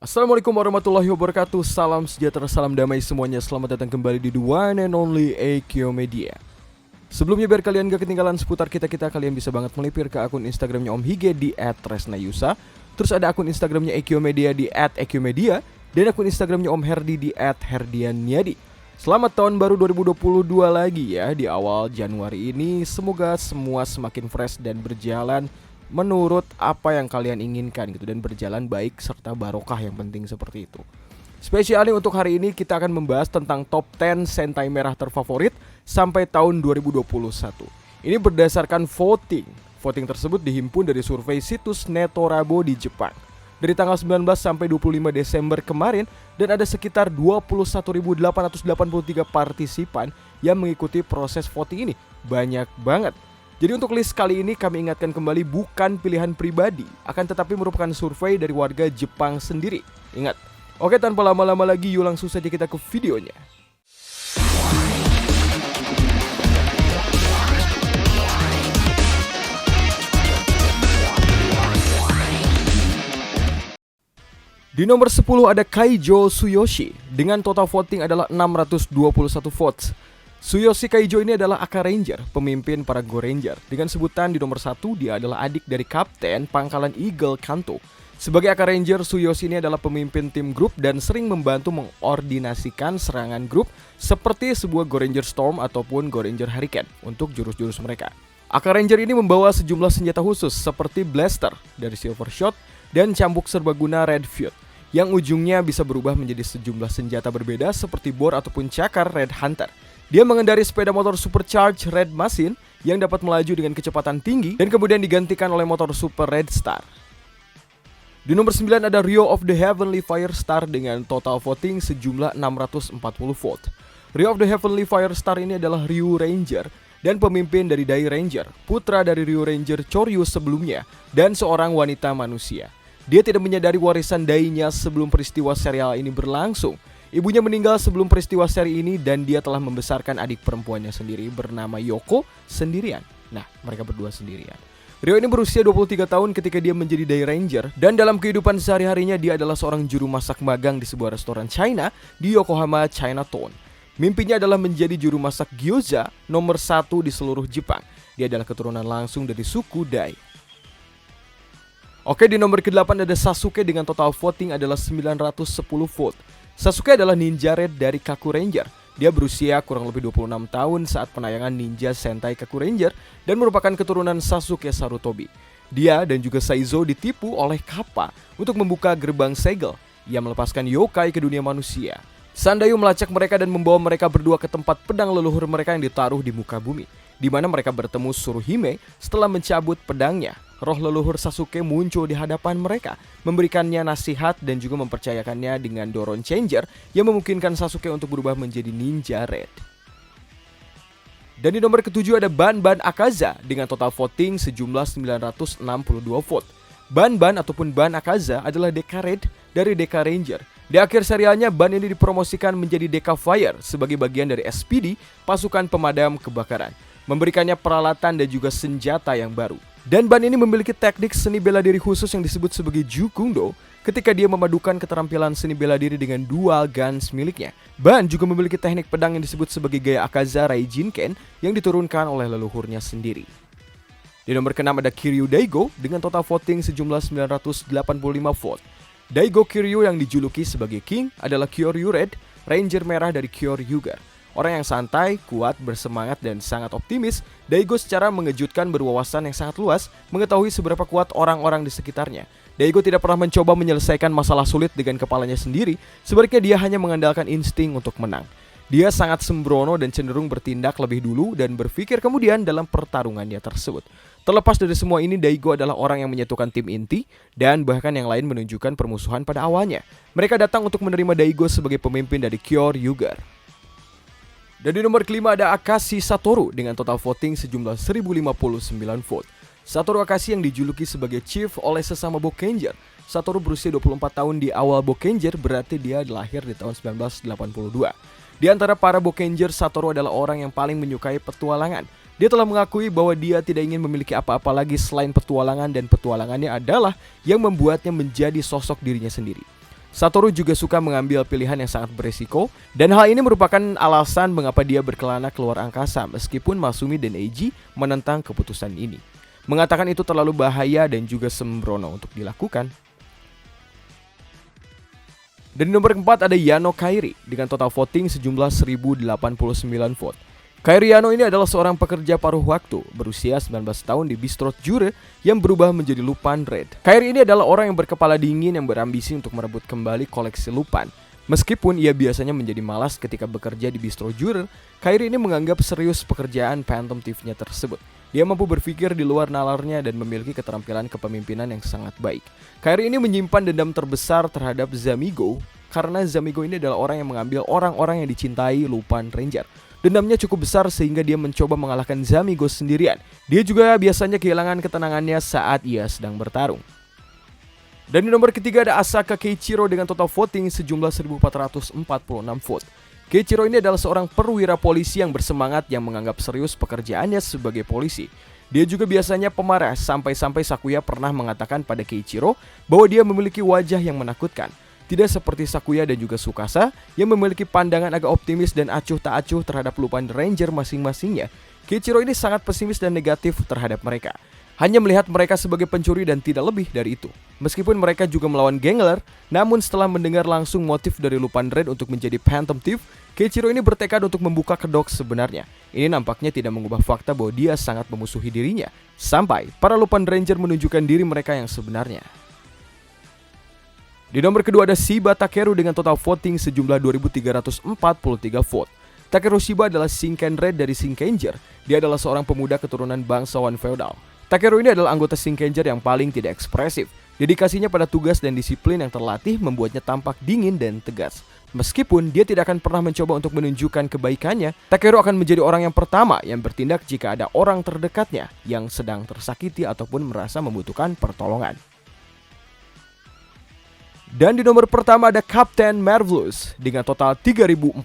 Assalamualaikum warahmatullahi wabarakatuh. Salam sejahtera, salam damai semuanya. Selamat datang kembali di The One and Only Eikyo Media. Sebelumnya biar kalian gak ketinggalan seputar kita-kita, kalian bisa banget melipir ke akun Instagramnya Om Hige di @tresnayusa. Terus ada akun Instagramnya Eikyo Media di @eikyomedia. Dan akun Instagramnya Om Herdi di @herdianyadi. Selamat tahun baru 2022 lagi ya. Di awal Januari ini semoga semua semakin fresh dan berjalan menurut apa yang kalian inginkan gitu, dan berjalan baik serta barokah yang penting seperti itu. Spesialnya untuk hari ini kita akan membahas tentang top 10 Sentai merah terfavorit sampai tahun 2021. Ini berdasarkan voting. Voting tersebut dihimpun dari survei situs Netorabo di Jepang dari tanggal 19 sampai 25 Desember kemarin, dan ada sekitar 21.883 partisipan yang mengikuti proses voting ini. Banyak banget. Jadi untuk list kali ini kami ingatkan kembali bukan pilihan pribadi, akan tetapi merupakan survei dari warga Jepang sendiri. Ingat. Oke, tanpa lama-lama lagi, yuk langsung saja kita ke videonya. Di nomor 10 ada Kaijo Tsuyoshi dengan total voting adalah 621 votes. Tsuyoshi Kaijo ini adalah Aka Ranger, pemimpin para Go Ranger. Dengan sebutan di nomor 1, dia adalah adik dari Kapten Pangkalan Eagle Kanto. Sebagai Aka Ranger, Tsuyoshi ini adalah pemimpin tim grup dan sering membantu mengordinasikan serangan grup seperti sebuah Go Ranger Storm ataupun Go Ranger Hurricane untuk jurus-jurus mereka. Aka Ranger ini membawa sejumlah senjata khusus seperti Blaster dari Silver Shot dan cambuk serbaguna Red Feud, yang ujungnya bisa berubah menjadi sejumlah senjata berbeda seperti bor ataupun cakar Red Hunter. Dia mengendarai sepeda motor Supercharged Red Machine yang dapat melaju dengan kecepatan tinggi dan kemudian digantikan oleh motor Super Red Star. Di nomor 9 ada Ryo of the Heavenly Fire Star dengan total voting sejumlah 640 vote. Ryo of the Heavenly Fire Star ini adalah Ryu Ranger dan pemimpin dari Dai Ranger, putra dari Ryu Ranger Choryu sebelumnya, dan seorang wanita manusia. Dia tidak menyadari warisan Dai-nya sebelum peristiwa serial ini berlangsung. Ibunya meninggal sebelum peristiwa seri ini dan dia telah membesarkan adik perempuannya sendiri bernama Yoko sendirian. Nah, mereka berdua sendirian. Ryo ini berusia 23 tahun ketika dia menjadi Dai Ranger, dan dalam kehidupan sehari-harinya dia adalah seorang juru masak magang di sebuah restoran China di Yokohama, Chinatown. Mimpinya adalah menjadi juru masak gyoza nomor 1 di seluruh Jepang. Dia adalah keturunan langsung dari suku Dai. Oke, di nomor ke-8 ada Sasuke dengan total voting adalah 910 vote. Sasuke adalah ninja red dari Kaku Ranger. Dia berusia kurang lebih 26 tahun saat penayangan Ninja Sentai Kaku Ranger dan merupakan keturunan Sasuke Sarutobi. Dia dan juga Saizo ditipu oleh Kappa untuk membuka gerbang segel yang melepaskan yokai ke dunia manusia. Sandayu melacak mereka dan membawa mereka berdua ke tempat pedang leluhur mereka yang ditaruh di muka bumi, di mana mereka bertemu Tsuruhime. Setelah mencabut pedangnya, roh leluhur Sasuke muncul di hadapan mereka, memberikannya nasihat dan juga mempercayakannya dengan Doron Changer yang memungkinkan Sasuke untuk berubah menjadi Ninja Red. Dan di nomor ke-7 ada Ban Akaza dengan total voting sejumlah 962 vote. Ban ataupun Ban Akaza adalah Deka Red dari Deka Ranger. Di akhir serialnya, Ban ini dipromosikan menjadi Deka Fire sebagai bagian dari SPD, pasukan pemadam kebakaran, memberikannya peralatan dan juga senjata yang baru. Dan Ban ini memiliki teknik seni bela diri khusus yang disebut sebagai Jukundo ketika dia memadukan keterampilan seni bela diri dengan dual guns miliknya. Ban juga memiliki teknik pedang yang disebut sebagai gaya Akaza Raijinken yang diturunkan oleh leluhurnya sendiri. Di nomor ke-6 ada Kiryu Daigo dengan total voting sejumlah 985 vote. Daigo Kiryu yang dijuluki sebagai King adalah Kyoryu Red, Ranger merah dari Kyoryuger. Orang yang santai, kuat, bersemangat, dan sangat optimis, Daigo secara mengejutkan berwawasan yang sangat luas, mengetahui seberapa kuat orang-orang di sekitarnya. Daigo tidak pernah mencoba menyelesaikan masalah sulit dengan kepalanya sendiri, sebaliknya dia hanya mengandalkan insting untuk menang. Dia sangat sembrono dan cenderung bertindak lebih dulu dan berpikir kemudian dalam pertarungannya tersebut. Terlepas dari semua ini, Daigo adalah orang yang menyatukan tim inti, dan bahkan yang lain menunjukkan permusuhan pada awalnya. Mereka datang untuk menerima Daigo sebagai pemimpin dari Kyoryuger. Dan di nomor kelima ada Akashi Satoru dengan total voting sejumlah 1059 vote. Satoru Akashi yang dijuluki sebagai Chief oleh sesama Bokenger. Satoru berusia 24 tahun di awal Bokenger, berarti dia lahir di tahun 1982. Di antara para Bokenger, Satoru adalah orang yang paling menyukai petualangan. Dia telah mengakui bahwa dia tidak ingin memiliki apa-apa lagi selain petualangan, dan petualangannya adalah yang membuatnya menjadi sosok dirinya sendiri. Satoru juga suka mengambil pilihan yang sangat beresiko, dan hal ini merupakan alasan mengapa dia berkelana keluar angkasa meskipun Masumi dan Eiji menentang keputusan ini. Mengatakan itu terlalu bahaya dan juga sembrono untuk dilakukan. Dan di nomor keempat ada Yano Kairi dengan total voting sejumlah 1089 vote. Kairi Yano ini adalah seorang pekerja paruh waktu berusia 19 tahun di Bistro Jure yang berubah menjadi Lupin Red. Kairi ini adalah orang yang berkepala dingin yang berambisi untuk merebut kembali koleksi Lupin. Meskipun ia biasanya menjadi malas ketika bekerja di Bistro Jure, Kairi ini menganggap serius pekerjaan Phantom Thief-nya tersebut. Dia mampu berpikir di luar nalarnya dan memiliki keterampilan kepemimpinan yang sangat baik. Kairi ini menyimpan dendam terbesar terhadap Zamigo karena Zamigo ini adalah orang yang mengambil orang-orang yang dicintai Lupin Ranger. Dendamnya cukup besar sehingga dia mencoba mengalahkan Zamigo sendirian. Dia juga biasanya kehilangan ketenangannya saat ia sedang bertarung. Dan di nomor ketiga ada Asaka Keiichiro dengan total voting sejumlah 1446 vote. Keiichiro ini adalah seorang perwira polisi yang bersemangat yang menganggap serius pekerjaannya sebagai polisi. Dia juga biasanya pemarah sampai-sampai Sakuya pernah mengatakan pada Keiichiro bahwa dia memiliki wajah yang menakutkan. Tidak seperti Sakuya dan juga Tsukasa yang memiliki pandangan agak optimis dan acuh tak acuh terhadap Lupin Ranger masing-masingnya. Keiichiro ini sangat pesimis dan negatif terhadap mereka. Hanya melihat mereka sebagai pencuri dan tidak lebih dari itu. Meskipun mereka juga melawan gangler, namun setelah mendengar langsung motif dari Lupin Red untuk menjadi Phantom Thief, Keiichiro ini bertekad untuk membuka kedok sebenarnya. Ini nampaknya tidak mengubah fakta bahwa dia sangat memusuhi dirinya, sampai para Lupin Ranger menunjukkan diri mereka yang sebenarnya. Di nomor kedua ada Shiba Takeru dengan total voting sejumlah 2343 vote. Takeru Shiba adalah Shinken Red dari Shinkenger. Dia adalah seorang pemuda keturunan bangsawan feodal. Takeru ini adalah anggota Shinkenger yang paling tidak ekspresif. Dedikasinya pada tugas dan disiplin yang terlatih membuatnya tampak dingin dan tegas. Meskipun dia tidak akan pernah mencoba untuk menunjukkan kebaikannya, Takeru akan menjadi orang yang pertama yang bertindak jika ada orang terdekatnya yang sedang tersakiti ataupun merasa membutuhkan pertolongan. Dan di nomor pertama ada Captain Marvelous dengan total 3046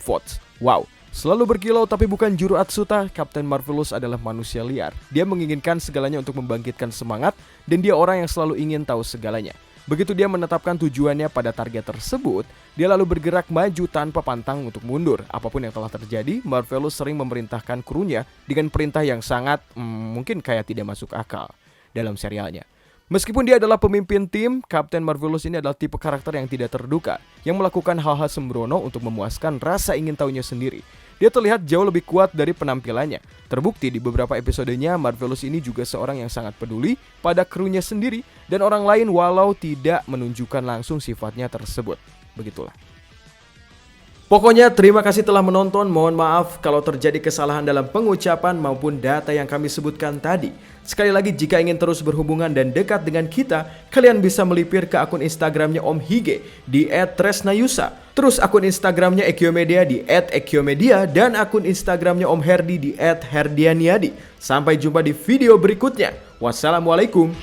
votes. Wow, selalu berkilau tapi bukan juru Atsuta, Captain Marvelous adalah manusia liar. Dia menginginkan segalanya untuk membangkitkan semangat dan dia orang yang selalu ingin tahu segalanya. Begitu dia menetapkan tujuannya pada target tersebut, dia lalu bergerak maju tanpa pantang untuk mundur. Apapun yang telah terjadi, Marvelous sering memerintahkan krunya dengan perintah yang sangat mungkin kayak tidak masuk akal dalam serialnya. Meskipun dia adalah pemimpin tim, Captain Marvelous ini adalah tipe karakter yang tidak terduga, yang melakukan hal-hal sembrono untuk memuaskan rasa ingin tahunya sendiri. Dia terlihat jauh lebih kuat dari penampilannya. Terbukti di beberapa episodenya, Marvelous ini juga seorang yang sangat peduli pada krunya sendiri dan orang lain walau tidak menunjukkan langsung sifatnya tersebut. Begitulah. Pokoknya terima kasih telah menonton, mohon maaf kalau terjadi kesalahan dalam pengucapan maupun data yang kami sebutkan tadi. Sekali lagi jika ingin terus berhubungan dan dekat dengan kita, kalian bisa melipir ke akun Instagramnya Om Hige di @tresnayusa. Terus akun Instagramnya Ekyomedia di @ekyomedia dan akun Instagramnya Om Herdi di @herdianiadi. Sampai jumpa di video berikutnya. Wassalamualaikum.